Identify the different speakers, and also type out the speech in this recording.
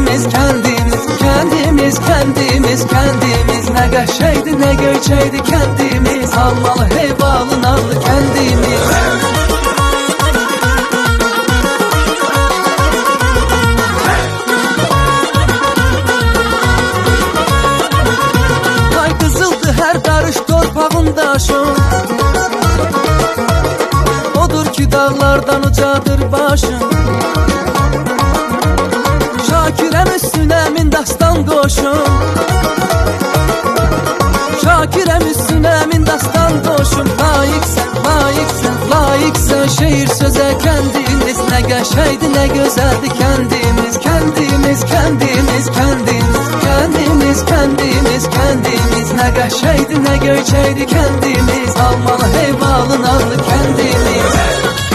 Speaker 1: kendimiz, kendimiz, kendimiz, kendimiz, kendimiz. Ne qəşəngdi, ne göyçəkdi kendimiz. Almalı, heyvalı, narlı kendimiz. Ay qızıldı her qarış torpağın daşın. Odur ki dağlardan ucadır başın. Şakirəm üstünə min dastan qoşun. Şakirəm üstünə min dastan qoşun. Layiqsən, layiqsən, layiqsən şehir sözə kendimiz. Ne qəşəngdi, ne gözəldi kendimiz. Kendimiz, kendimiz, kendimiz, kendimiz, kendimiz, kendimiz. Ne qəşəngdi, ne göyçəkdi kendimiz. Almalı, heyvalı, narlı kendimiz.